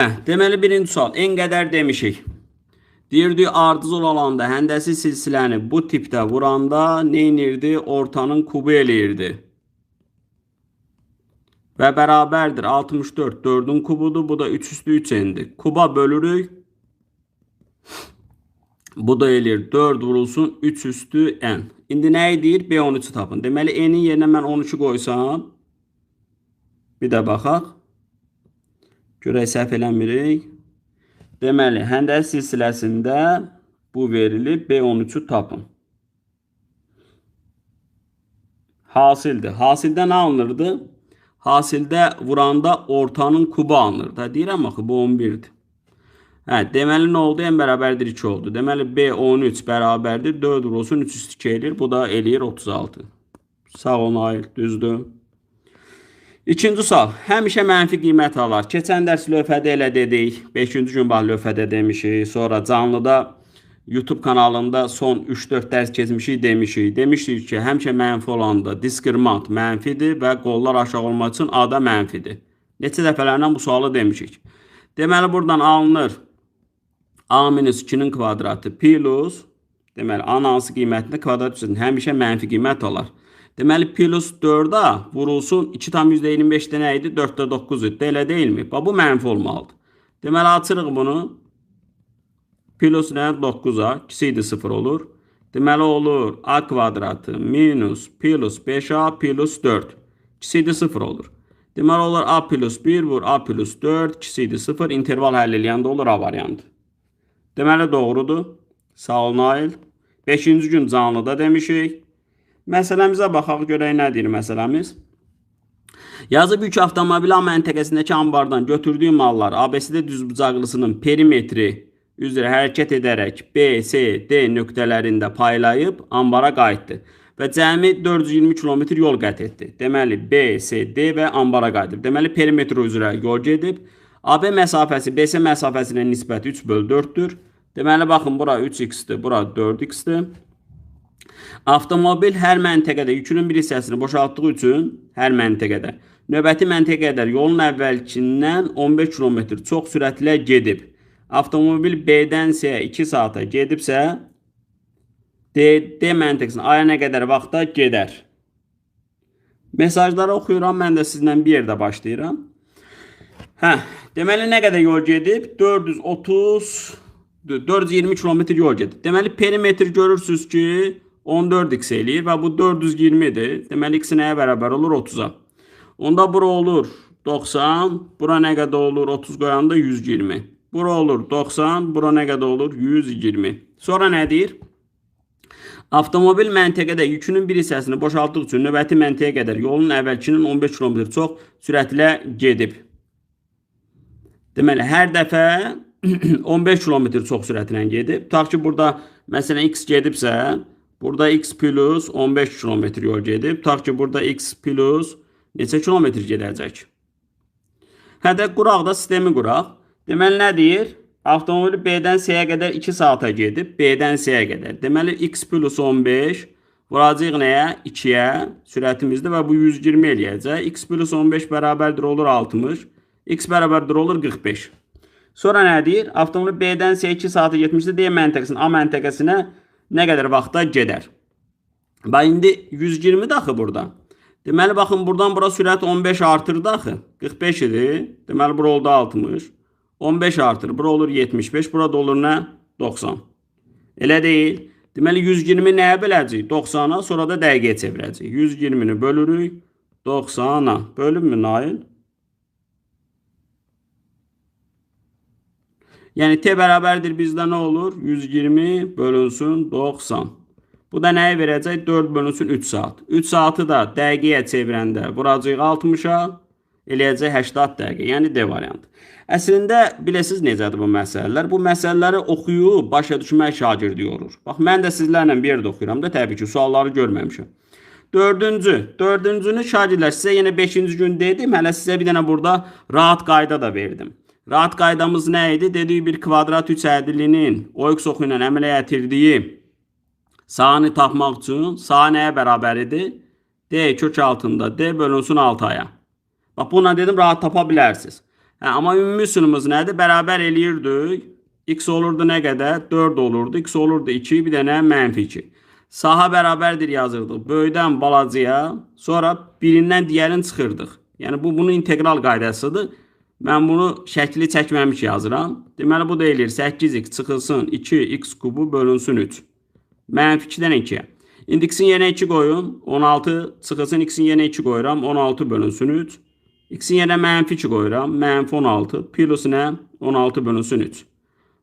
Deməli birinci sual en qədər demişik. Deyirdi ardıcıl olanda həndəsi silsiləni bu tipdə vuranda nə edirdi? Ortanın kubu eləyirdi. Və bərabərdir 64 4'ün kubudur. Bu da 3 üstü 3 endi. Kuba bölürük. Bu da eləyir 4 vurulsun 3 üstü n. İndi nə edir? B13'ü tapın. Deməli n'in yerinə mən 13'ü qoysam. Bir də baxaq. Görək səhv eləmirik. Deməli, həndəs silsiləsində bu verilib. B13'ü tapın. Hasildir. Hasildə nə alınırdı? Hasildə vuranda ortanın kubu alınırdı. Deyirəm axı, bu 11'dir. Deməli nə oldu? N bərabərdir 2 oldu. Deməli, B13 bərabərdir 4 vurulsun 3 üstü 2 eləyir. Bu da eləyir 36. Sağ olun, hayır, düzdür. İkinci sual. Həmişə mənfi qiymət alar. Keçən dərs lövhədə elə dedik. 5-ci gün bax lövhədə demişik. Sonra canlıda YouTube kanalında son 3-4 dərs keçmişik demişik. Demişdik ki, həmişə mənfi olanda diskriminant mənfidir və qollar aşağı olmaq üçün A da mənfidir. Neçə dəfələrlə bu sualı demişik. Deməli, buradan alınır A-2'nin kvadratı plus, deməli, A-nın hansı qiymətində kvadrat üçün həmişə mənfi qiymət alar. Deməli, plus 4'a vurulsun 2 tam %25'de nə idi? 4'də 9 idi. Elə deyilmi? Bu mənfi olmalıdır. Deməli, açırıq bunu. Plus nə? 9'a. İkisi 0 olur. Deməli, olur A kvadratı minus plus 5A plus 4. İkisi 0 olur. Deməli, olur A plus 1 vur A plus 4. İkisi 0. İnterval həll eləyəndə olur A variantı. Deməli, doğrudur. Sağ olun, Nail. 5-ci gün canlıda demişik. Məsələmizə baxaq, görək nə deyir məsələmiz. Yazıb yük avtomobil A məntəqəsindəki ambardan götürdüyü mallar ABCD düzbucaqlısının perimetri üzrə hərəkət edərək B, C, D nöqtələrində paylayıb ambara qayıtdı və cəmi 420 km yol qət etdi. Deməli, B, C, D və ambara qayıdıb. Deməli, perimetri üzrə yol gedib. AB məsafəsi BC məsafəsinə nisbəti 3/4'dür. Deməli, baxın, bura 3x-dir, bura 4x-dir. Avtomobil hər məntəqədə yükünün bir hissəsini boşaltdığı üçün hər məntəqədə növbəti məntəqəyə qədər yolun əvvəlkindən 15 km çox sürətlə gedib. Avtomobil B-dən C-yə 2 saata gedibsə, D məntəqəsindən A-ya nə qədər vaxtda gedər? Mesajları oxuyuram, mən də sizlə bir yerdə başlayıram. Deməli, nə qədər yol gedib? 420 km yol gedib. Deməli, perimetr görürsünüz ki, 14x eləyir və bu 420'dir. Deməli, x nəyə bərabər olur? 30'a. Onda bura olur 90, bura nə qədər olur? 30 qoyanda 120. Bura olur 90, bura nə qədər olur? 120. Sonra nə deyir? Avtomobil məntəqədə yükünün bir hissəsini boşaltdığı üçün növbəti məntəqəyə qədər yolun əvvəlkinin 15 km çox sürətlə gedib. Deməli, hər dəfə 15 km çox sürətlə gedib. Tutaq ki, burada məsələn x gedibsə, burada x plus 15 km yol gedib. Tutaq ki, burada x plus neçə kilometr gedəcək? Hədə quraq da sistemi quraq. Deməli, nə deyir? Avtomobil B-dən C-yə qədər 2 saata gedib. B-dən C-yə qədər. Deməli, x plus 15 vuracaq nəyə? 2'yə sürətimizdə və bu 120 eləyəcək. X plus 15 bərabərdir olur 60. X bərabərdir olur 45. Sonra nə deyir? Avtomobil B-dən C 2 saata getmişdir. D məntəqəsindən A məntəqəsinə nə qədər vaxtda gedər? Bax, indi 120 daxı burada. Deməli, baxın, buradan bura sürət 15 artır daxı. 45 idi. Deməli, bura oldu 60. 15 artır. Bura olur 75. Burada olur nə? 90. Elə deyil. Deməli, 120 nəyə böləcək? 90'a, sonra da dəqiqəyə çevirəcək. 120'ni bölürük 90'a. Bölünmü, Nail? Yəni, T bərabərdir bizdə nə olur? 120 bölünsün 90. Bu da nəyə verəcək? 4 bölünsün 3 saat. 3 saatı da dəqiqəyə çevirəndə vuracaq 60'a, eləyəcək 80 dəqiqə. Yəni, D variantı. Əslində, biləsiniz necədir bu məsələlər? Bu məsələləri oxuyub, başa düşmək şagirdi yorur. Bax, mən də sizlərlə bir yerdə oxuyuram da, təbii ki, sualları görməmişim. Dördüncünü şagirdlər sizə yenə 5-ci gün dedim. Hələ sizə bir dənə burada rahat qayda da verdim. Rahat qaydamız nə idi? Dedik, bir kvadrat 3 ədilinin OX oxu ilə əmələ gətirdiyi sahəni tapmaq üçün sahə nəyə bərabər idi? D kök altında D bölünsün 6'ya. Bax, bununla dedim, rahat tapa bilərsiniz. Amma ümumi üsulumuz nədir? Bərabər eləyirdik. X olurdu nə qədər? 4 olurdu. X olurdu 2, bir dənə mənfi 2. Saha bərabərdir yazırdıq. Böyükdən balacaya, sonra birindən digərini çıxırdıq. Yəni bunun integral qaydasıdır. Mən bunu şəkli çəkməmiş yazıram. Deməli bu da eləyir 8x çıxılsın 2x kubu bölünsün 3. Mənfi 2-dən 2-yə. İndi x-in yerinə 2 qoyun. 16 çıxılsın x-in yerinə 2 qoyuram. 16 bölünsün 3. X-in yerinə mənfi 2 qoyuram. Mənfi 16 plus nə? 16 bölünsün 3.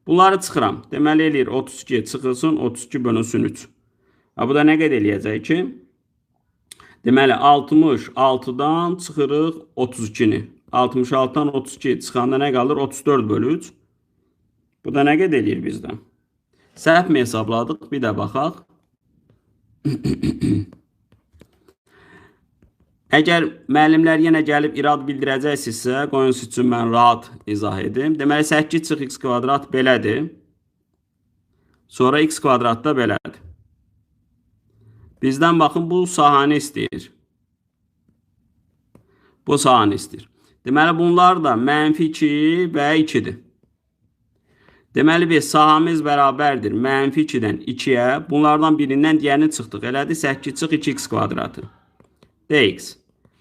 Bunları çıxıram. Deməli eləyir 32 çıxılsın 32 bölünsün 3. Bu da nə qədər eləyəcək ki? Deməli 66-dan çıxırıq 32-ni. 66-dan 32 çıxanda nə qalır? 34 bölü 3. Bu da nə qədər eləyir bizdən? Səhv mi hesabladıq? Bir də baxaq. Əgər müəllimlər yenə gəlib irad bildirəcəksinizsə, qoyun üçün mən rahat izah edim. Deməli 8 çıx x kvadrat belədir. Sonra x kvadrat da belədir. Bizdən baxın bu sahanı istəyir. Bu sahanı istəyir. Deməli bunlar da mənfi 2 və 2-dir. Deməli biz sahamız bərabərdir. Mənfi 2-dən 2-yə. Bunlardan birindən digərini çıxdıq. Elədir 8 çıx 2x kvadratı. Dx.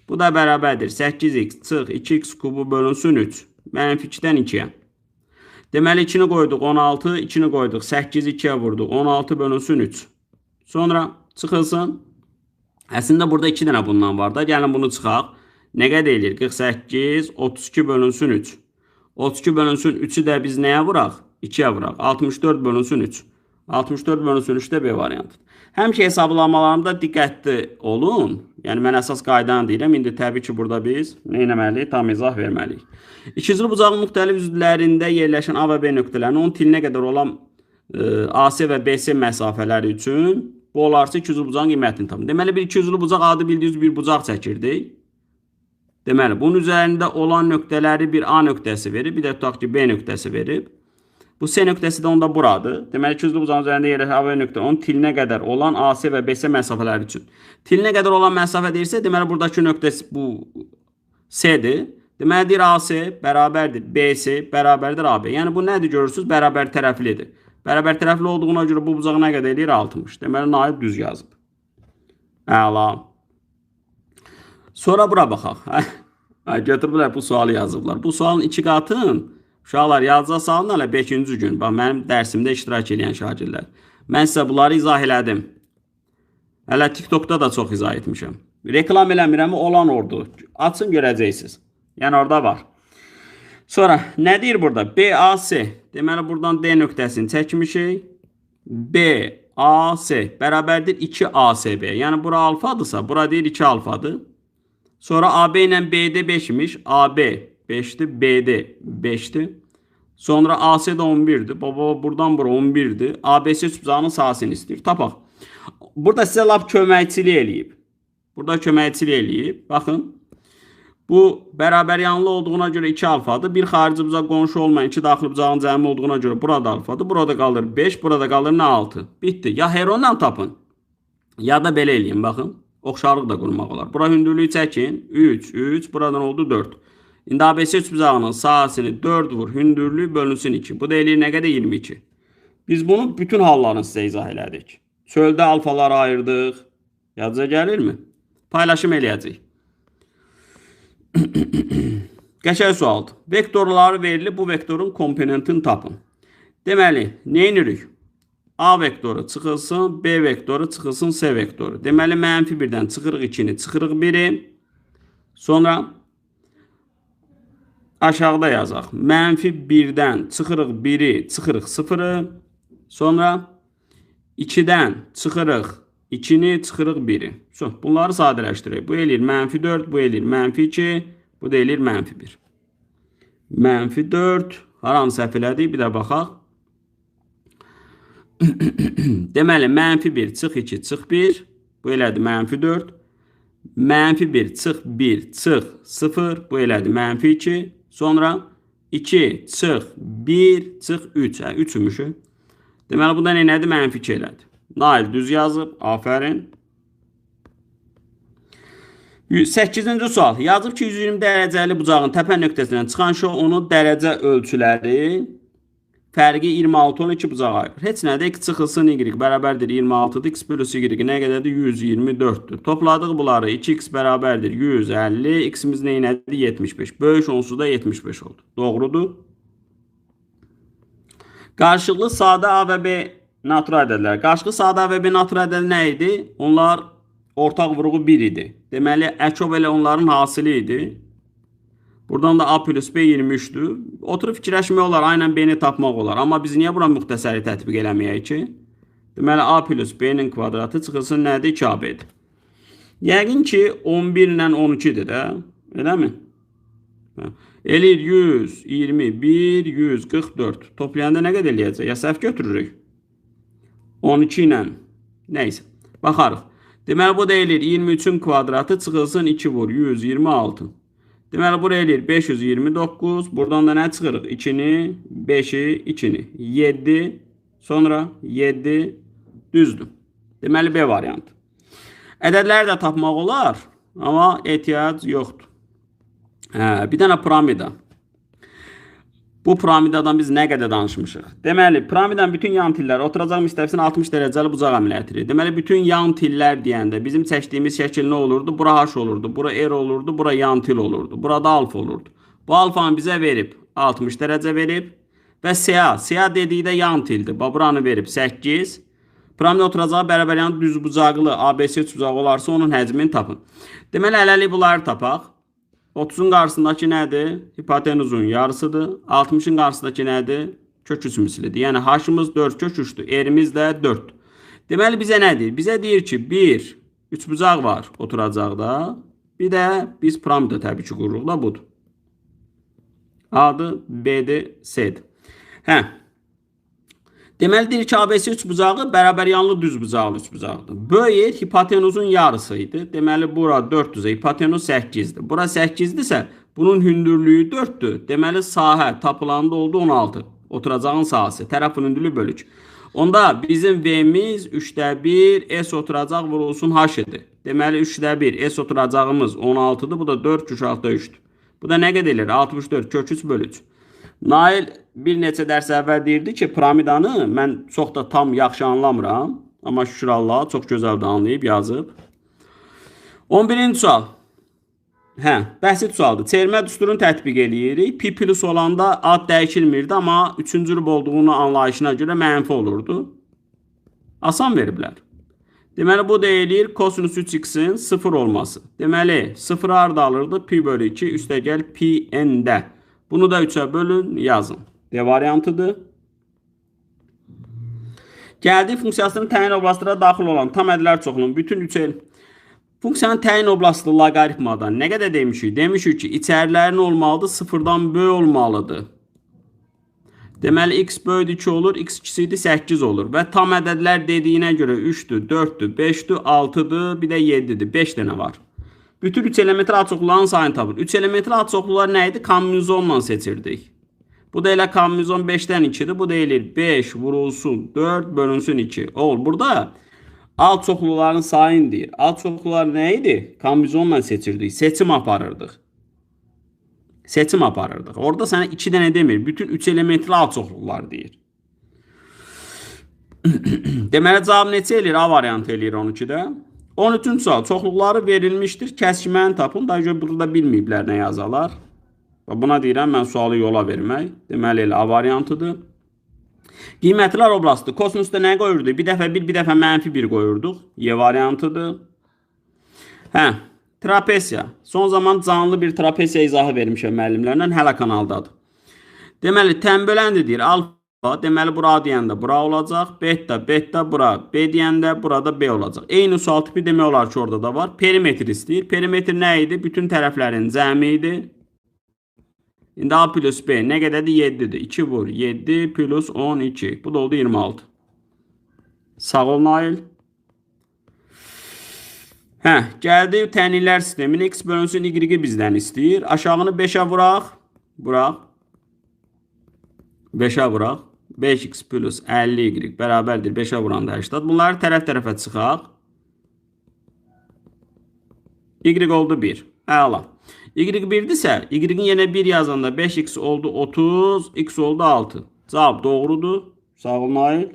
Bu da bərabərdir. 8x çıx 2x kubu bölünsün 3. Mənfi 2-dən 2-yə. Deməli 2-ni qoyduq 16, 2-ni qoyduq 8, 2-yə vurduq. 16 bölünsün 3. Sonra çıxılsın. Əslində burada 2 dənə bundan var da. Gəlin bunu çıxaq. Nə qədər eləyir? 48, 32 bölünsün 3. 32 bölünsün 3-ü də biz nəyə vuraq? 2-yə vuraq. 64 bölünsün 3. 64 bölünsün 3 də B variantıdır. Həmişə hesablamalarımda diqqətli olun. Yəni mən əsas qaydanı deyirəm. İndi təbii ki burada biz nə etməliyik? Tam izah verməliyik. İkizli bucağın müxtəlif üzvlərində yerləşən A və B nöqtələrini onun tilinə qədər olan AC və BC məsafələri üçün bu olarsa ikizli bucağın qiymətini tapın. Deməli bir ikizli bucaq adı bildiyiniz bir bucaq çəkirdik. Deməli bunun üzərində olan nöqtələri bir A nöqtəsi verib, bir də tutaq ki B nöqtəsi verib. Bu C nöqtəsi də onda buradır. Deməli ikizli bucağın üzərində yerləşən A və B nöqtə onun tilinə qədər olan AC və BC məsafələri üçün. Tilinə qədər olan məsafə deyirsə, deməli buradakı nöqtəsi bu C-dir. Deməli deyir AC bərabərdir BC bərabərdir AB. Yəni bu nədir görürsünüz? Bərabər tərəflidir. Bərabər tərəfli olduğuna görə bu bucaq nə qədər eləyir? 60. Deməli Naib düz yazıb. Əla. Sonra bura baxaq. Götürüblər bu sualı yazıblar. Bu sualın 2 qatın uşaqlar yazıca salın hələ 5-ci gün. Bax mənim dərsimdə iştirak edən şagirdlər. Mən sizə bunları izah elədim. Hələ TikTokda da çox izah etmişəm. Reklam eləmirəm, olan ordu. Açın görəcəksiniz. Yəni orada var. Sonra nə deyir burada? BAC. Deməli buradan D nöqtəsini çəkmişik. BAC bərabərdir 2ACB. Yəni bura alfadırsa, bura deyir 2 alfadır. Sonra AB ilə BD 5'miş. AB 5'dir, BD 5'dir. Sonra AC də 11'dir. Baba buradan bura 11'dir. ABC üçbucağının sahəsini istəyir. Tapaq. Burada sizə lap köməkçilik eləyib. Burada köməkçilik eləyib. Baxın. Bu bərabər yanlı olduğuna görə 2 alfadır. Bir xarici bucaq qonşu olmayan 2 daxili bucağın cəmi olduğuna görə burada alfadır. Burada qalır 5, burada qalır nə 6. Bitdi. Ya heronla tapın. Ya da belə eləyin. Baxın. Oxşarlıq da qurmaq olar. Bura hündürlüyü çəkin. 3, 3. Buradan oldu 4. İndi ABC üçbucağının sahəsini 4 vur. Hündürlüyü bölünsün 2. Bu da eləyir nə qədər? 22. Biz bunun bütün hallarını sizə izah elədik. Çöldə alfaları ayırdıq. Yadınıza gəlirmi? Paylaşım eləyəcək. Qəşəng sualdır. Vektorları verilib. Bu vektorun komponentini tapın. Deməli, nə edirik? A vektoru çıxılsın, B vektoru çıxılsın, C vektoru. Deməli, mənfi 1-dən çıxırıq 2-ni, çıxırıq 1-i. Sonra aşağıda yazaq. Mənfi 1-dən çıxırıq 1-i, çıxırıq 0-ı. Sonra 2-dən çıxırıq 2-ni, çıxırıq 1-i. Bunları sadələşdirək. Bu eləyir mənfi 4, bu eləyir mənfi 2, bu da eləyir mənfi 1. Mənfi 4, haranı səhv elədik, bir də baxaq. Deməli, mənfi 1 çıx 2 çıx 1. Bu elədir mənfi 4. Mənfi 1 çıx 1 çıx 0. Bu elədir mənfi 2. Sonra 2 çıx 1 çıx 3. 3'ümüşü. Deməli, bunda nədir? Mənfi 2 elədir. Nail düz yazıb. Afərin. 8-ci sual. Yazıb ki, 120 dərəcəli bucağın təpə nöqtəsindən çıxan şou onun dərəcə ölçüləri fərqi 26-12 bucağa ayırır. Heç nədir? X çıxılsın y bərabərdir 26-dır. X plus y nə qədərdir? 124-dür. Topladıq bunları. 2x bərabərdir 150. X-imiz neynədir? 75. Böyük onsuz da 75 oldu. Doğrudur. Qarşılıqlı sadə A və B natural ədədlər. Qarşılıqlı sadə A və B natural ədəd nə idi? Onlar ortaq vurğu 1 idi. Deməli, əkov elə onların hasili idi. Buradan da A plus B 23'dür. Oturub fikirləşmək olar, aynen B-ni tapmaq olar. Amma biz niyə buna müxtəsəri tətbiq eləməyək ki? Deməli, A plus B-nin kvadratı çıxılsın nədir? 2AB-dir. Yəqin ki, 11 ilə 12-dir də. Elə mi? Eləyir 121, 144. Toplayanda nə qədər eləyəcək? Ya səhv götürürük. 12 ilə. Neysə. Baxarıq. Deməli, bu da eləyir 23'ün kvadratı çıxılsın 2 vur. 126. Deməli, buraya eləyir 529. Buradan da nə çıxırıq? 2-ni, 5-i, 2-ni. 7, sonra 7 düzdür. Deməli, B variantı. Ədədləri də tapmaq olar, amma ehtiyac yoxdur. Bir dənə piramida. Bu piramidadan biz nə qədər danışmışıq? Deməli, piramidanın bütün yan tilləri oturacaq müstəvisin 60 dərəcəli bucaq əməliyyətidir. Deməli, bütün yan tillər deyəndə bizim çəkdiyimiz şəkil nə olurdu? Bura H olurdu, bura R olurdu, bura yan til olurdu, burada alfa olurdu. Bu alfanı bizə verib 60 dərəcə verib və SA. SA dedikdə yan tildir. Buranı verib 8. Piramida oturacağı bərabər yan düz bucaqlı ABC bucağı olarsa onun həcmini tapın. Deməli, hələlik bunları tapaq. 30'un qarşısındakı nədir? Hipotenuzun yarısıdır. 60'ın qarşısındakı nədir? Kök 3 mislidir. Yəni H-ımız 4 kök 3'dür. R-imiz də 4'dür. Deməli bizə nə deyir? Bizə deyir ki, bir üçbucaq var oturacaqda. Bir də biz piramida təbii ki qururuq da budur. A-dır, B-dir, C-dir. Deməli deyir ki, ABC üçbucağı bərabər yanlı düz bucaqlı üçbucaqdır. Böyük hipotenuzun yarısıydı. Deməli bura 400'e, hipotenuz 8'dir. Bura 8'dirsə, bunun hündürlüyü 4'dür. Deməli sahə tapılanda oldu 16. Oturacağın sahəsi. Tərəf hündürlüyü bölük. Onda bizim V'miz 3'də 1, S oturacaq vurulsun H-dir. Deməli 3'də 1, S oturacağımız 16'dır. Bu da 4 kök 3'dür. Bu da nə qədər edir? 64 kök 3 bölü 3. Nail bir neçə dərs əvvəl deyirdi ki, piramidanı mən çox da tam yaxşı anlamıram. Amma şükür Allah, çox gözəl də anlayıb, yazıb. 11-ci sual. Bəsit sualdır. Çevirmə düsturunu tətbiq eləyirik. Pi plus olanda ad dəyişilmirdi, amma 3-cü rub olduğunu anlayışına görə mənfi olurdu. Asan veriblər. Deməli, bu da eləyir kosinus 3x'in 0 olması. Deməli, 0 harda alırdı? Pi bölü 2 üstəgəl pi n'də. Bunu da 3'e bölün, yazın. D variantıdır. Gəldi funksiyasının təyin oblastlara daxil olan tam ədədlər çoxluğunun bütün 3 el. Funksiyanın təyin oblastı loqaritmadan nə qədər demişik? Demişik ki, içərilərin olmalıdır, 0'dan böyük olmalıdır. Deməli, x böyüdür 2 olur, x kiçikdir 8 olur. Və tam ədədlər dediyinə görə 3'dür, 4'dür, 5'dür, 6'dır, bir də 7'dir. 5 dənə var. Bütün 3 elementli açıqlıqların sayını tapın. 3 elementli açıqlıqlar nə idi? Kombinizonla seçirdik. Bu da elə kombinizon 5'dən 2'dir. Bu da eləyir 5 vurulsun 4 bölünsün 2. Oğul, burada alt çoxluqların sayını deyir. Alt çoxluqlar nə idi? Kombinizonla seçirdik. Seçim aparırdıq. Seçim aparırdıq. Orada sənə 2 dənə demir. Bütün 3 elementli alt çoxluqlar deyir. Deməli, cavab neçə eləyir? A variantı eləyir 12'də. 13-cü sual. Çoxluqları verilmişdir. Kəskinməni tapın. Daha görə burada bilməyiblər nə yazalar. Buna deyirəm mən sualı yola vermək. Deməli elə A variantıdır. Qiymətlər oblasti. Kosinusda nə qoyurduq? Bir dəfə 1, bir dəfə mənfi 1 qoyurduq. Y variantıdır. Trapesiya. Son zaman canlı bir trapesiya izahı vermişəm müəllimlərlə. Hələ kanaldadır. Deməli, tənböləndir deyir. Alfa. Deməli, bura deyəndə bura olacaq. Beta, beta, bura. B deyəndə burada B olacaq. Eyni sual tipi demək olar ki, orada da var. Perimetr istəyir. Perimetr nə idi? Bütün tərəflərin cəmi idi. İndi A plus B nə qədərdir? 7'dir. 2 vur. 7 plus 12. Bu da oldu 26. Sağ ol Nail. Gəldi tənillər sistemin. X bölünsün Y bizdən istəyir. Aşağını 5'ə vuraq. Vuraq. 5'ə vuraq. 5x plus 50y bərabərdir 5'ə vuranda 80. Bunları tərəf-tərəfə çıxaq. Y oldu 1. Əla. Y 1-dirsə, Y-in yenə 1 yazanda 5x oldu 30, x oldu 6. Cavab doğrudur. Sağ ol Nail.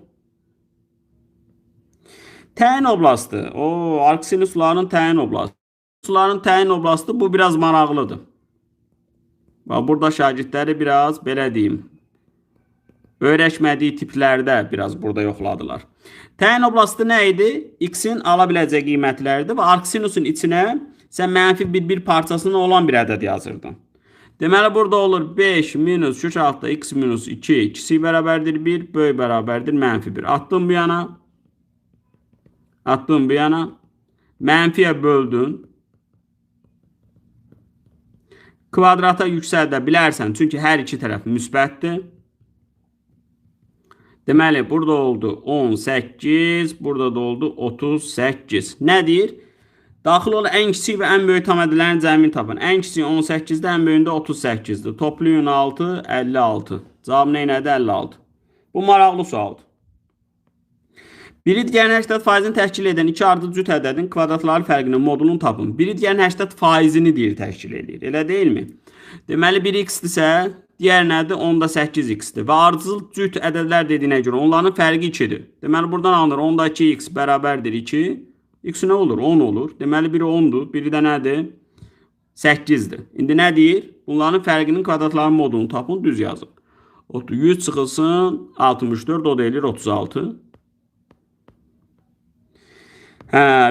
Təyin oblastı. Arc-sinusların təyin oblastı. Sinusların təyin oblastı bu biraz maraqlıdır. Burada şagirdləri biraz belə deyim, öyrəşmədiyi tiplərdə biraz burada yoxladılar. Təyin oblastı nə idi? X-in ala biləcək qiymətlərdir və arc-sinusun içinə sən mənfi bir parçasına olan bir ədəd yazırdın. Deməli, burada olur 5 minus 3 altda x minus 2, kiçik bərabərdir 1, böyük bərabərdir mənfi 1. Attım bu yana. Attım bu yana. Mənfiyə böldün. Kvadrata yüksəldə bilərsən, çünki hər iki tərəf müsbətdir. Deməli, burada oldu 18, burada da oldu 38. Nə deyir? Daxil olan ən kiçik və ən böyük tam ədədlərin cəmini tapın. Ən kiçik 18-də, ən böyüyündə 38-dir. Toplayın 6, 56. Cavab nə idi? 56. Bu maraqlı sualdır. Biri digərin 80%-ni təşkil edən iki ardıcıl cüt ədədin kvadratları fərqinin modulunu tapın. Biri digərin 80%-ni deyir təşkil edir. Elə deyilmi? Deməli 1x-dirsə, digər nədir? 10-da 8x-dir. Və ardıcıl cüt ədədlər dediyinə görə onların fərqi 2-dir. Deməli buradan alınır 10-da 2x bərabərdir 2. X nə olur? 10 olur. Deməli biri 10-dur. Biri də nədir? 8-dir. İndi nə deyir? Bunların fərqinin kvadratlarının modulunu tapın, düz yazın. 100 çıxılsın 64, o da eləyir 36.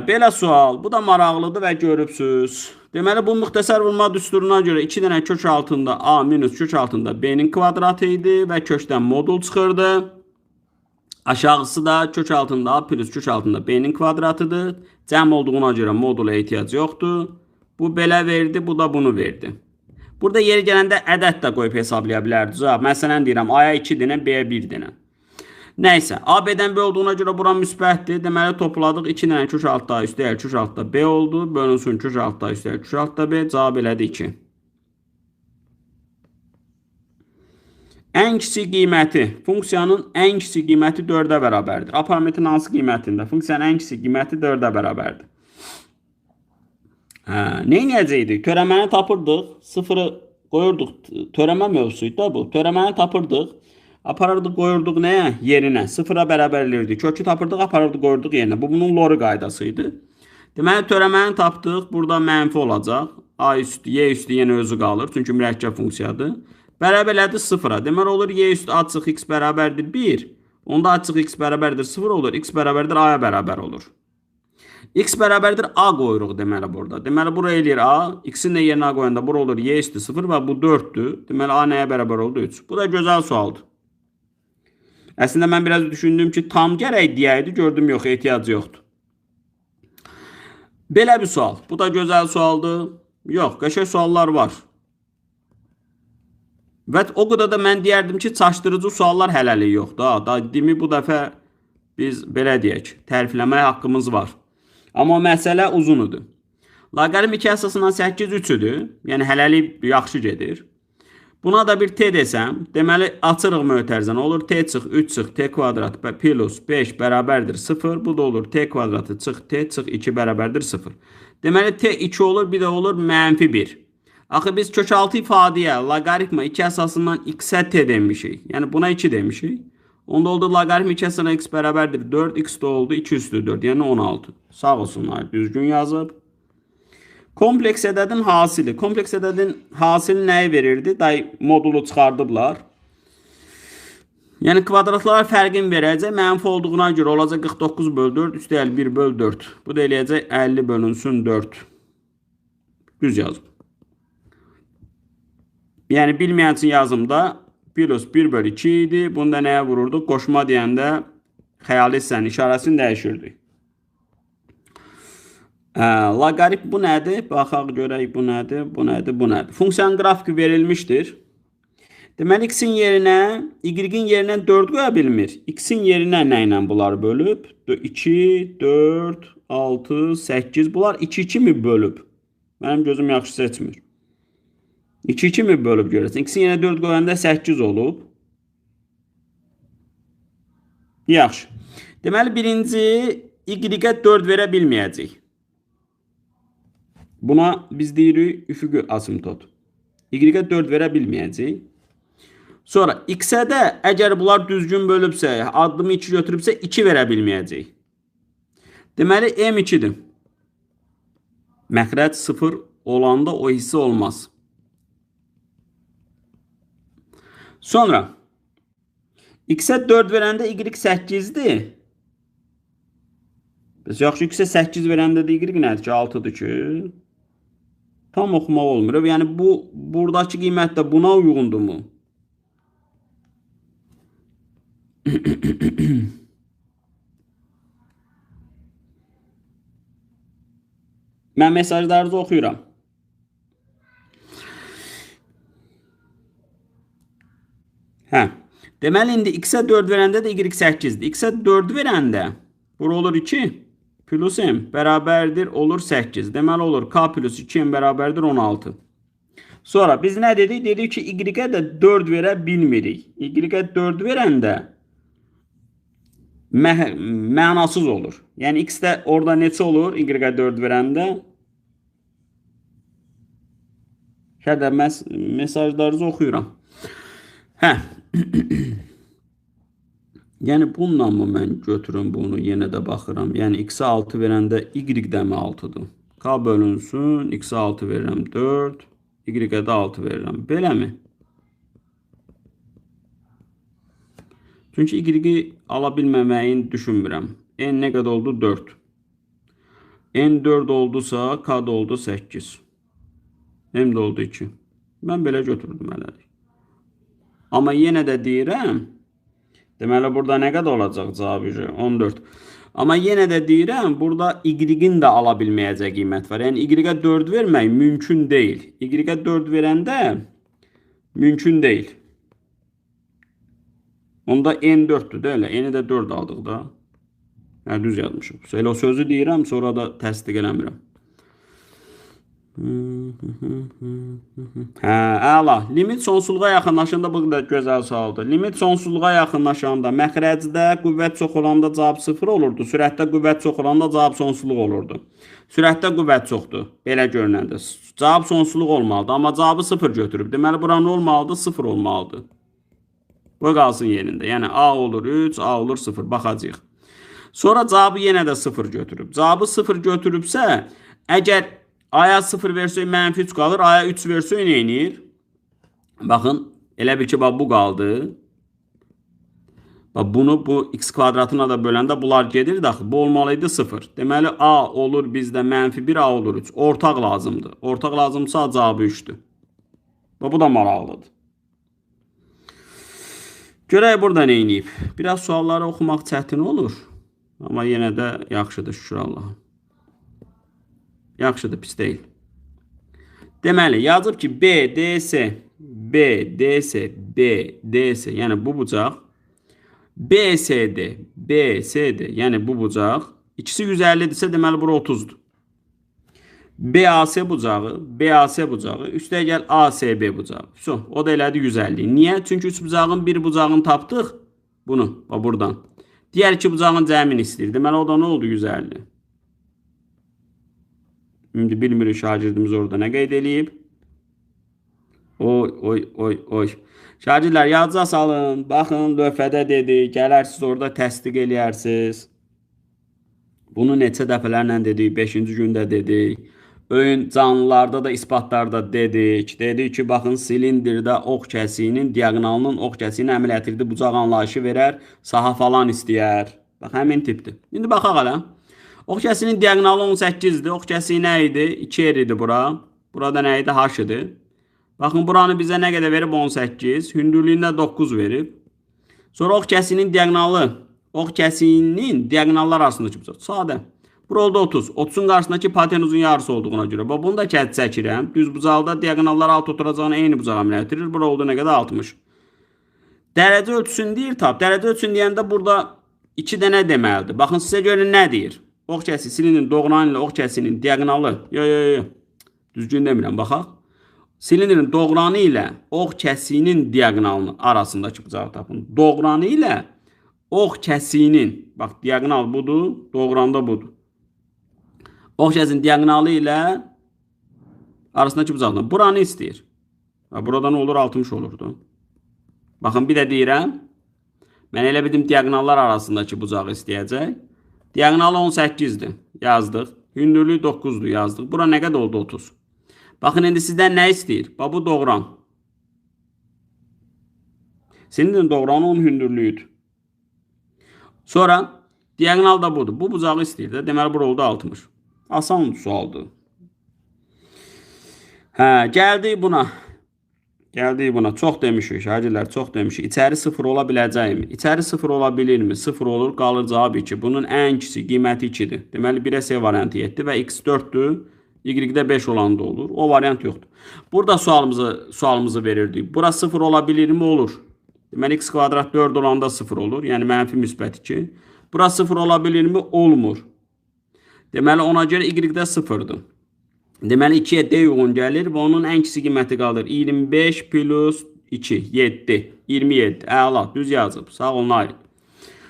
Belə sual. Bu da maraqlıdır və görübsüz. Deməli, bu müxtəsər vurma düsturuna görə 2 dənə kök altında A minus kök altında B-nin kvadratı idi və kökdən modul çıxırdı. Aşağısı da kök altında A plus kök altında B-nin kvadratıdır. Cəm olduğuna görə modula ehtiyac yoxdur. Bu belə verdi, bu da bunu verdi. Burada yeri gələndə ədəd də qoyub hesablaya bilərdik. Məsələn deyirəm, A-ya 2 dənə, B-yə 1 dənə. Nəysə, A-B-dən B olduğuna görə bura müsbətdir. Deməli, topladıq 2 dənə kök altda üstəgəl kök altda B oldu. Bölünsün kök altda üstəgəl kök altda B. Cavab elədi 2. Ən kiçik qiyməti, funksiyanın ən kiçik qiyməti 4-ə bərabərdir. A parametrin hansı qiymətində? Funksiyanın ən kiçik qiyməti 4-ə bərabərdir. Nə edəcəkdik? Törəməni tapırdıq. Sıfırı qoyurduq. Törəmə mövzusuydu da bu. Törəməni tapırdıq. Aparırdıq, qoyurduq nəyə? Yerinə. Sıfıra bərabər elirdik. Kökü tapırdıq, aparırdıq, qoyurduq yerinə. Bu bunun lori qaydasıydı. Deməli, törəməni tapdıq. Burada mənfi olacaq. A üstü, Y üstü yenə özü qalır. Çünki mürəkkəb funksiyadır. Bərabərlədi sıfıra. Deməli, olur Y üstü açıq x bərabərdir 1. Onda açıq x bərabərdir 0 olur. X bərabərdir A-ya bərabər olur. X bərabərdir A qoyuruq deməli burada. Deməli, bura eləyir A. X-in də yerinə qoyanda bura olur Y üstü 0 və bu 4-dür. Deməli, A nəyə bərabər oldu? 3. Bu da gözəl sualdır. Əslində mən biraz düşündüm ki, tam gərək deyəydi, gördüm yox, ehtiyac yoxdur. Belə bir sual. Bu da gözəl sualdır. Yox, qəşəng suallar var. Və o qədər də mən deyərdim ki, çaşdırıcı suallar hələlik yoxdur. Dimi bu dəfə biz belə deyək, tərifləmək haqqımız var. Amma məsələ uzunudur. Loqaritm 2 əsasından 8 3-üdür. Yəni hələlik yaxşı gedir. Buna da bir t desəm, deməli açırıq mötərizəni. Olur t çıx 3 çıx t kvadrat plus 5 bərabərdir 0. Bu da olur t kvadratı çıx t çıx 2 bərabərdir 0. Deməli t 2 olur, bir də olur mənfi 1. Axı biz kök altı ifadəyə loqaritma 2 əsasından x-ə t demişik. Yəni buna 2 demişik. Onda oldu loqaritm 2 əsasından x bərabərdir 4. X də oldu 2 üstü 4. Yəni 16. Sağ olsunlar. Düzgün yazıb. Kompleks ədədin hasili. Kompleks ədədin hasili nəyi verirdi? Modulu çıxardıblar. Yəni kvadratlara fərqin verəcək. Mənfi olduğuna görə olacaq 49 böl 4. Üstəgəl 1 böl 4. Bu da eləyəcək 50 bölünsün 4. Düz yazım. Yəni bilməyən üçün yazımda plus 1 böl 2 idi. Bunu da nəyə vururduq? Qoşma deyəndə xəyali hissənin işarəsini dəyişirdik. Loqaritm bu nədir? Baxaq görək bu nədir? Bu nədir? Bu nədir? Funksiyanın qrafiki verilmişdir. Deməli x-in yerinə, y-in yerinə 4 qoya bilmir. X-in yerinə nə ilə bunları bölüb? 2, 4, 6, 8. Bunlar 2-2 mi bölüb? Mənim gözüm yaxşı seçmir. 2-2 mi bölüb görəsən? X-in yerinə 4 qoyanda 8 olub. Yaxşı. Deməli birinci y-ə 4 verə bilməyəcək. Buna biz deyirik üfüqi asimtot. Y-ə 4 verə bilməyəcək. Sonra x-ə də əgər bunlar düzgün bölübsə, addımı 2 götürübsə 2 verə bilməyəcək. Deməli M2-dir. Məxrəc 0 olanda o hissə olmaz. Sonra x-ə 4 verəndə y 8-dir. Biz yaxşı x-ə 8 verəndə də y nədir ki? 6-dır ki. Tam oxumaq olmur. Yəni buradakı qiymət də buna uyğundurmu? Mən mesajlarınızı oxuyuram. Deməli indi x-ə 4 verəndə də y 8-dir. X-ə 4 verəndə bura olur 2 plus m bərabərdir olur 8. Deməli olur k plus 2m bərabərdir 16. Sonra biz nə dedik? Dedik ki y-ə də 4 verə bilmirik. Y-ə 4 verəndə mənasız olur. Yəni x də orada neçə olur? Y-ə 4 verəndə şərdə mesajlarınızı oxuyuram. Yəni bununla mı mən götürüm bunu, yenə də baxıram. Yəni x-ə 6 verəndə y də mi 6-dır? K bölünsün, x-ə 6 verirəm 4, y-ə də 6 verirəm. Belə mi? Çünki y-i ala bilməməyini düşünmürəm. N nə qədər oldu? 4. N 4 oldusa, k da oldu 8. M də oldu 2. Mən belə götürdüm elədik. Amma yenə də deyirəm, deməli burada nə qədər olacaq cavabı? 14. Amma yenə də deyirəm, burada y-in də ala bilməyəcək qiymət var. Yəni y-ə 4 vermək mümkün deyil. Y-ə 4 verəndə mümkün deyil. Onda n4'dür də elə. N-i də 4 aldıq da. Düz yazmışım. Elə o sözü deyirəm, sonra da təsdiq eləmirəm. Əla. Limit sonsuzluğa yaxınlaşanda bu da gözəl sualdır. Limit sonsuzluğa yaxınlaşanda məxrəcdə qüvvət çox olanda cavab 0 olurdu. Sürətdə qüvvət çox olanda cavab sonsuzluq olurdu. Sürətdə qüvvət çoxdur. Belə görünəndə. Cavab sonsuzluq olmalıdır. Amma cavabı 0 götürüb. Deməli bura nə olmalıdır? 0 olmalıdır. Bu qalsın yerində. Yəni A olur 3, A olur 0. Baxacağıq. Sonra cavabı yenə də 0 götürüb. Cavabı 0 götürübsə, əgər A-ya 0 versək mənfi 3 qalır, A-ya 3 versək nə edir? Baxın, elə bil ki, bu qaldı. Bunu bu x kvadratına da böləndə bunlar gedir daxı. Bu olmalıydı 0. Deməli A olur bizdə mənfi 1, A olur 3. Ortaq lazımdır. Ortaq lazımsa cavabı 3'dür. Bu da maraqlıdır. Görək burada nə edib. Biraz sualları oxumaq çətin olur. Amma yenə də yaxşıdır, şükür Allah'a. Yaxşıdır, pis deyil. Deməli, yazıb ki, B, DS, B, DS, B, DS, yəni bu bucaq. BSD, BSD, yəni bu bucaq. İkisi 150-dirsə, deməli, bura 30'dur. BAS bucağı, BAS bucağı, üstə gəl ASB bucağı. O da elədi 150. Niyə? Çünki 3 bucağın bir bucağını tapdıq. Bunu, buradan. Diğer 2 bucağın cəmini istəyir. Deməli, o da nə oldu? 150. Şimdi bilmirik şagirdimiz orada nə qeyd eləyib. Oy. Şagirdlər, yazıca salın. Baxın, lövhədə dedi. Gələrsiniz orada təsdiq eləyərsiniz. Bunu neçə dəfələrlə dedik. 5-ci gündə dedik. Öyün canlılarda da isbatlarda dedik. Dedik ki, baxın, silindirdə ox kəsiyinin, diaqonalının ox kəsiyini əməl etirdi. Bucaq anlayışı verər, saha falan istəyər. Bax, həmin tipdir. İndi baxaq hələ. Ox kəsiyinin diaqonalı 18'dir. Ox kəsiyi nə idi? 2 idi bura. Burada nə idi? H idi. Baxın, buranı bizə nə qədər verib? 18. Hündürlüyündə 9 verib. Sonra ox kəsiyinin diaqonalı, ox kəsiyinin diaqonallar arasındakı bucaq. Sadə. Bura oldu 30. 30'un qarşısındakı patenuzun yarısı olduğuna görə. Bunu da kənd çəkirəm. Düz bucaqda diaqonallar alt oturacağına eyni bucağa əməl etdirir. Bura oldu nə qədər? 60. Dərəcə ölçüsünü deyir tab. Dərəcə ölçüsünü deyəndə burada 2 dənə deməlidir. Baxın, sizə görə nə deyir? Ox kəsiyi silindrin doğranı ilə ox kəsiyinin diaqonalı. Yo. Düzgün demirəm, baxaq. Silindrin doğranı ilə ox kəsiyinin diaqonalının arasındakı bucağı tapın. Doğranı ilə ox kəsiyinin, bax, diaqonal budur, doğranda budur. Ox kəsiyinin diaqonalı ilə Arasındakı bucaqdan. Buranı istəyir. Burada nə olur? 60 olurdu. Baxın, bir də deyirəm. Mən elə bildim diagonallar arasındakı bucağı istəyəcək. Diagonalı 18-dir. Yazdıq. Hündürlüyü 9-dur. Yazdıq. Bura nə qədər oldu? 30. Baxın, indi sizdən nə istəyir? Bu doğran. Senin doğranı onun hündürlüyüdür. Sonra diagonal da budur. Bu bucağı istəyir də. Deməli, bura oldu 60. Asan sualdır. Gəldik buna. Çox demişik, şagirdlər, çox demişik. İçəri 0 ola biləcəkmi? İçəri 0 ola bilirmi? 0 olur, qalır cavab 2. Bunun ən kiçik qiyməti 2-dir. Deməli, 1-ə S variantı 7 və x 4-dür. Y-də 5 olan da olur. O variant yoxdur. Burada sualımızı verirdik. Bura 0 ola bilirmi? Olur. Deməli, x kvadrat 4 olanda 0 olur. Yəni, mənfi müsbət 2. Bura 0 ola bilirmi? Olmur. Deməli, ona görə Y-də 0-dır. Deməli, 2-yə D uyğun gəlir və onun ən kiçik qiyməti qalır. 25 plus 2, 7. 27. Əla, düz yazıb. Sağ olun, ayrı.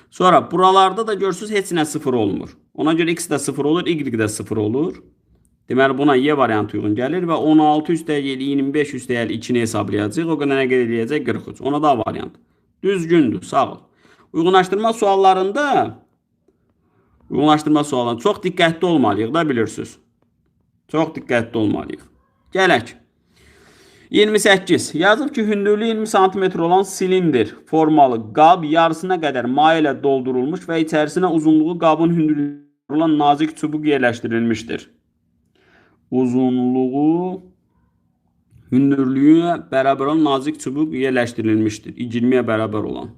Sonra, buralarda da görürsünüz, heç nə 0 olmur. Ona görə x də 0 olur, y də 0 olur. Deməli, buna y variantı uyğun gəlir və 16 üstəgəl 25 üstəgəl 2-ni hesablayacaq. O qədər nə qədər eləyəcək? 43. Ona da variant. Düzgündür, sağ ol. Uyğunlaşdırma suallarında çox diqqətli olmalıyıq da, bilirsiniz. Çox diqqətli olmalıyıq. Gələk. 28. Yazıb ki, hündürlüyü 20 cm olan silindir formalı qab yarısına qədər maya ilə doldurulmuş və içərisinə uzunluğu qabın hündürlüyü olan nazik çubuq yerləşdirilmişdir. Uzunluğu hündürlüyü bərabər olan nazik çubuq yerləşdirilmişdir. 20-yə bərabər olan.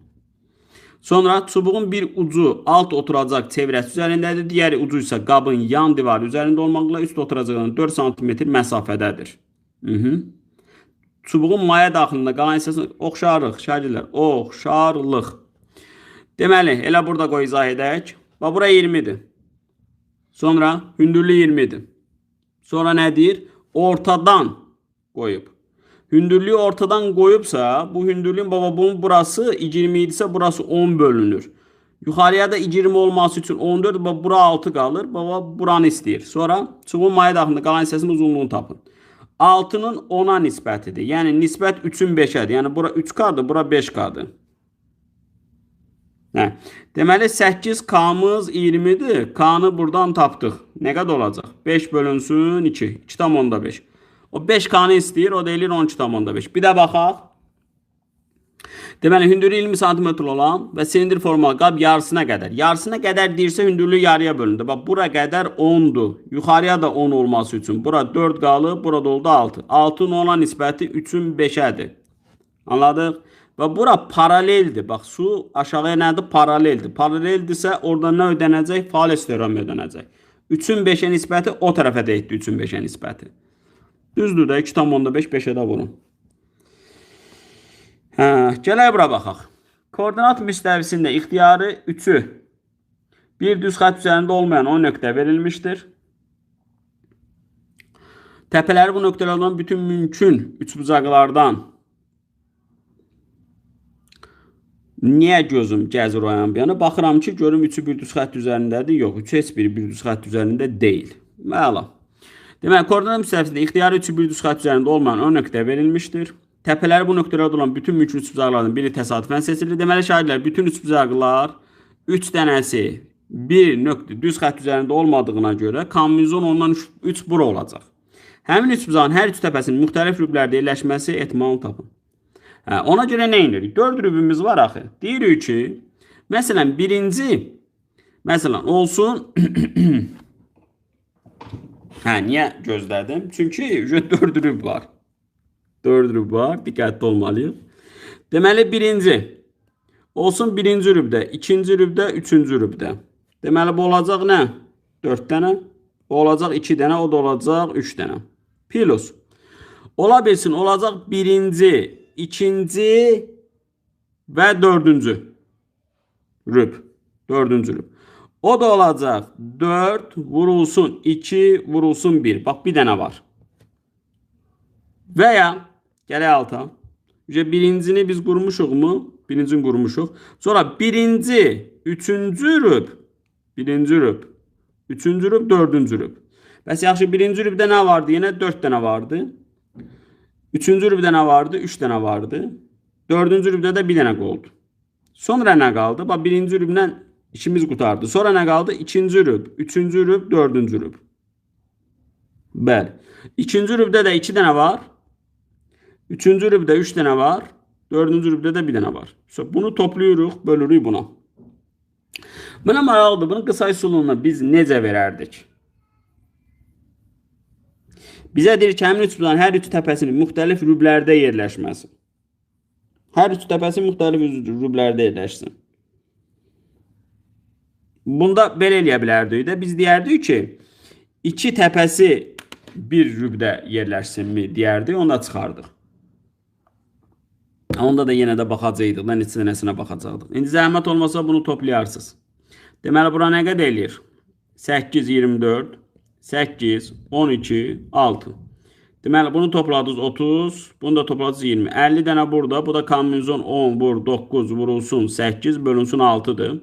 Sonra çubuğun bir ucu alt oturacaq çevrəsi üzərindədir. Digəri ucu isə qabın yan divarı üzərində olmaqla üst oturacaqdan 4 cm məsafədədir. Çubuğun maya daxilində qalan hissəsini oxşarlıq, şagirdlər, oxşarlıq. Deməli, elə burada qoy izah edək. Bura 20-dir. Sonra hündürlüyü 20-dir. Sonra nə deyir? Ortadan qoyub. Hündürlüyü ortadan qoyubsa, bu hündürlüyün bunun burası 20 idisə, burası 10 bölünür. Yuxarıya da 20 olması üçün 14, bura 6 qalır. Buranı istəyir. Sonra çubuğun maya daxilində qalan hissəsinin uzunluğunu tapın. 6-nın 10-a nisbətidir. Yəni, nisbət 3-ün 5-ədir. Yəni, bura 3K'dır, bura 5K'dır. Deməli, 8K'mız 20'dir. K'nı buradan tapdıq. Nə qədər olacaq? 5 bölünsün 2. 2,5. O 5K'nı istəyir, o da eləyir 12,5. Bir də baxaq. Deməli, hündürlüyü 20 cm olan və silindir formalı qab yarısına qədər. Yarısına qədər deyirsə, hündürlüyü yarıya bölündü. Bax, bura qədər 10'dur. Yuxarıya da 10 olması üçün. Bura 4 qalıb, burada oldu 6. 6'nın 10'a nisbəti 3'ün 5'ədir. Anladıq? Və bura paraleldir. Bax, su aşağıya nədir? Paraleldir. Paraleldirsə, orada nə ödənəcək? Fales teoremi ödənəcək. 3'ün 5'ə nisbəti o tərəfə də etdi 3'ün 5'ə nisbəti. Düzdür də 2,5 5'ə də vurun. Gələk bura baxaq. Koordinat müstəvisində ixtiyarı 3'ü bir düz xətt üzərində olmayan 10 nöqtə verilmişdir. Təpələri bu nöqtələrdən bütün mümkün üçbucaqlardan niyə gözüm gəzir o yan bir yana? Baxıram ki, görüm 3'ü bir düz xətt üzərindədir. Yox, 3 heç biri bir düz xətt üzərində deyil. Məla. Deməli, koordinat müstəvisində ixtiyarı 3'ü bir düz xətt üzərində olmayan 10 nöqtə verilmişdir. Təpələri bu nöqtələrdə olan bütün mümkün üçbucaqlardan biri təsadüfən seçilir. Deməli, şagirdlər, bütün üçbucaqlar 3 dənəsi bir nöqtə düz xətt üzərində olmadığına görə kombinizon ondan 3 bura olacaq. Həmin üçbucağın hər üç təpəsinin müxtəlif rüblərdə yerləşməsi ehtimalını tapın. Ona görə nə edirik? 4 rübümüz var axı. Deyirik ki, məsələn, birinci olsun niyə gözlədim? Çünki 4 rüb var. 4 rüb var. Diqqətli olmalıyıq. Deməli, birinci olsun birinci rübdə, ikinci rübdə, üçüncü rübdə. Deməli, bu olacaq nə? 4 dənə. O olacaq 2 dənə, o da olacaq 3 dənə. Plus. Ola bilsin, olacaq birinci, ikinci və dördüncü rüb. Dördüncü rüb. O da olacaq 4 vurulsun 2 vurulsun 1. Bax, bir dənə var. Və ya, gələk alta. Birincini biz qurmuşuq mu? Birincini qurmuşuq. Sonra birinci, üçüncü rüb, birinci rüb, üçüncü rüb, dördüncü rüb. Bəs yaxşı, birinci rübdə nə vardı? Yenə 4 dənə vardı. Üçüncü rübdə nə vardı? 3 dənə vardı. Dördüncü rübdə də bir dənə qaldı. Sonra nə qaldı? Bax, birinci rübdən işimiz qutardı. Sonra nə qaldı? İkinci rüb, üçüncü rüb, dördüncü rüb. Bəli. İkinci rübdə də 2 dənə var. Üçüncü rübdə 3 dənə var. Dördüncü rübdə də bir dənə var. Bunu toplayırıq, bölürük buna. Buna maraqlıdır. Bunun qısa üsulunu biz necə verərdik? Bizə deyir ki, həmin üç bucağın hər üç təpəsinin müxtəlif rüblərdə yerləşməsi. Hər üç təpəsi müxtəlif rüblərdə yerləşsin. Bunda belə eləyə bilərdik də. Biz deyərdik ki, iki təpəsi bir rübdə yerləşsinmi deyərdik, onu da çıxardıq. Onda da yenə də baxacaqdıq, neçə dənəsinə baxacaqdıq. İndi zəhmət olmasa bunu toplayarsınız. Deməli, bura nə qədər eləyir? 8, 24, 8, 12, 6. Deməli, bunu topladınız 30, bunu da topladınız 20. 50 dənə burada, bu da kombinizon 10 vur 9 vurulsun 8 bölünsün 6'dır.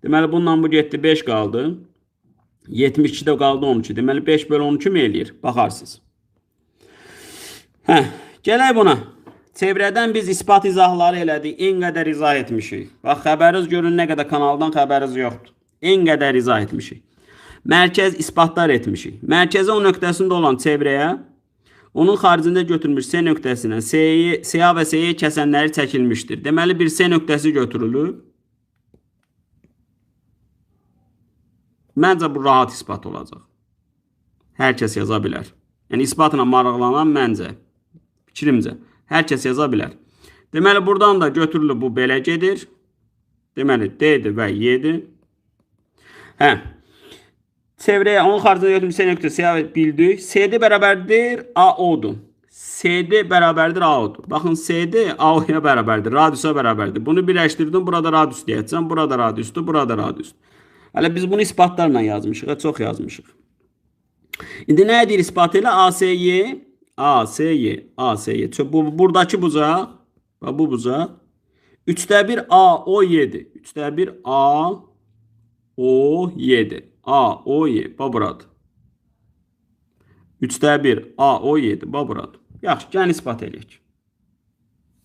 Deməli, bundan bu getdi 5 qaldı. 72'də qaldı 12. Deməli, 5 bölü 12 mi eləyir? Baxarsınız. Gələk buna. Çevrədən biz ispat izahları elədik. En qədər izah etmişik. Bax, xəbəriniz görün nə qədər kanaldan xəbəriniz yoxdur. En qədər izah etmişik. Mərkəz isbatlar etmişik. Mərkəzi o nöqtəsində olan çevrəyə, onun xaricində götürmüş C nöqtəsindən CA və CE kəsənləri çəkilmişdir. Deməli, bir C nöqtəsi götürülüb. Məncə bu rahat ispat olacaq. Hər kəs yaza bilər. Yəni isbatla maraqlanan məncə, fikrimcə, hər kəs yaza bilər. Deməli, buradan da götürülüb bu belə gedir. Deməli, D-dir və Y-dir. Çevrəyə onun xaricində götürmüş C nöqtəsi bildik. CD bərabərdir AO-dur. CD bərabərdir AO-dur. Baxın, CD AO-ya bərabərdir, radiusa bərabərdir. Bunu birləşdirdim, burada radius deyəcəm, burada radiusdur, burada radiusdur. Hələ biz bunu isbatlarla yazmışıq, çox yazmışıq. İndi nə edir ispat elə? ASY, ASY, ASY. Buradakı bucaq, bu bucaq 3'də 1 AO7. 3'də 1 AO7. AOY, bax buradır. 3'də 1 AO7, bax buradır. Yaxşı, gəlin ispat eləyək.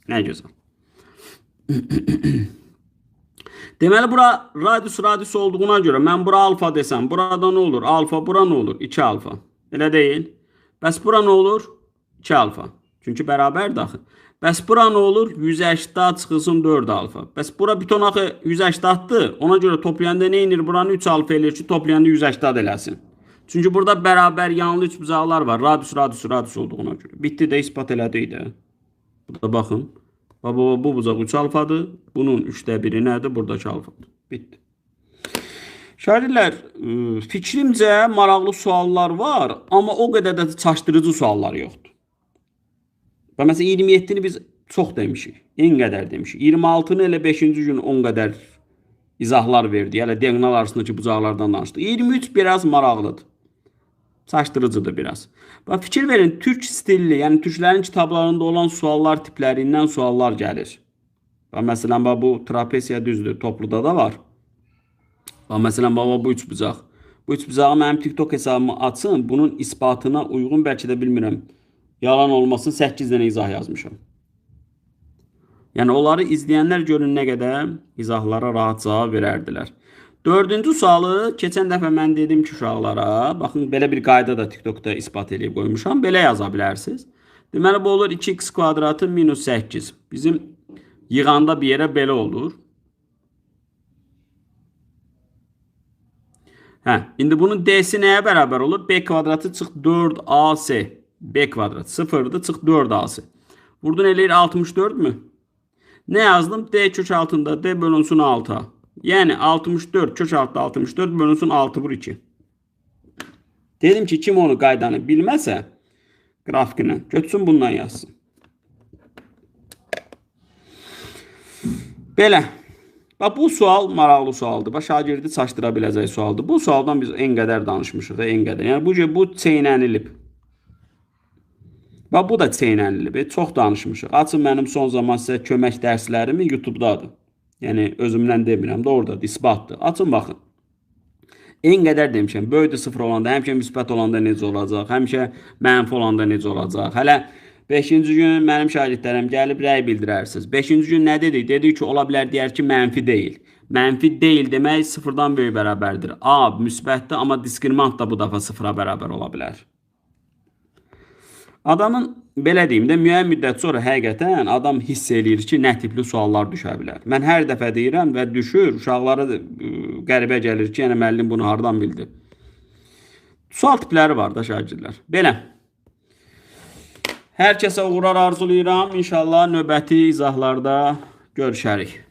Nə gözəl. Deməli, bura radius olduğuna görə mən bura alfa desəm, burada nə olur? Alfa, bura nə olur? 2 alfa. Elə deyil. Bəs bura nə olur? 2 alfa. Çünki bərabərdir axı. Bəs bura nə olur? 180 çıxılsın 4 alfa. Bəs bura bir ton axı 180'dır. Ona görə toplayanda nə inir? Buranı 3 alfa eləyir ki, toplayanda 180 eləsin. Çünki burada bərabər yanlı üç bucaqlar var. Radius olduğuna görə. Bitdi də, ispat elədik də. Burada baxın. Bu bucaq 3 alfadır. Bunun 3'də 1'i nədir? Buradakı alfadır. Bitdi. Şairlər, fikrimcə maraqlı suallar var, amma o qədər də çaşdırıcı suallar yoxdur. Və məsələn 27'ni biz çox demişik. En qədər demişik. 26'nı elə 5-ci gün 10 qədər izahlar verdi. Yəni diagonal arasındakı bucaqlardan danışdı. 23 biraz maraqlıdır. Çaşdırıcıdır biraz. Bax, fikir verin, türk stilli, yəni türklərin kitablarında olan suallar tiplərindən suallar gəlir. Bax, məsələn, bu trapesiya düzdür, topluda da var. Bax, məsələn, bu üç bucaq. Bu üç bucağı mənim TikTok hesabımı açın, bunun isbatına uyğun, bəlkə də bilmirəm, yalan olmasın, 8 dənə izah yazmışam. Yəni, onları izləyənlər görün nə qədər izahlara rahat cavab verərdilər. Dördüncü sualı keçən dəfə mən dedim ki, uşaqlara, baxın, belə bir qayda da TikTokda ispat edib qoymuşam, belə yaza bilərsiniz. Deməli, bu olur 2x kvadratı minus 8. Bizim yığanda bir yerə belə olur. İndi bunun d'si nəyə bərabər olur? B kvadratı çıx 4ac. B kvadratı 0'dır, çıx 4ac. Buradan eləyir 64 mü? Nə yazdım? D kök altında D bölünsün 6'a. Yəni 64 kök altında 64 bölünsün 6 vur 2. Dedim ki, kim onu qaydanı bilməsə, qrafiklə götürsün, bundan yazsın. Belə. Bax, bu sual maraqlı sualdır. Bax, şagirdi çaşdıra biləcək sualdır. Bu sualdan biz en qədər danışmışıq, en qədər. Yəni bu çeynənilib. Bax, bu da çeynənilib. Çox danışmışıq. Açın mənim son zaman sizə kömək dərslərimi YouTube'dadır. Yəni özümdən demirəm də oradadır, isbatdır. Açın baxın. En qədər demişəm, böyüdür 0 olanda, həmişə müsbət olanda necə olacaq, həmişə mənfi olanda necə olacaq. Hələ 5-ci gün mənim şagirdlərim gəlib rəy bildirərsiniz. 5-ci gün nə dedik? Dedik ki, ola bilər deyər ki, mənfi deyil. Mənfi deyil demək 0-dan böyük bərabərdir. A müsbətdir, amma diskriminant da bu dəfə 0-a bərabər ola bilər. Adamın, belə deyim də, müəyyən müddət sonra həqiqətən adam hiss eləyir ki, nə tipli suallar düşə bilər. Mən hər dəfə deyirəm və düşür, uşaqlara qəribə gəlir ki, yəni müəllim bunu hardan bildi? Sual tipləri var da şagirdlər. Belə. Hər kəsə uğurlar arzulayıram. İnşallah növbəti izahlarda görüşərik.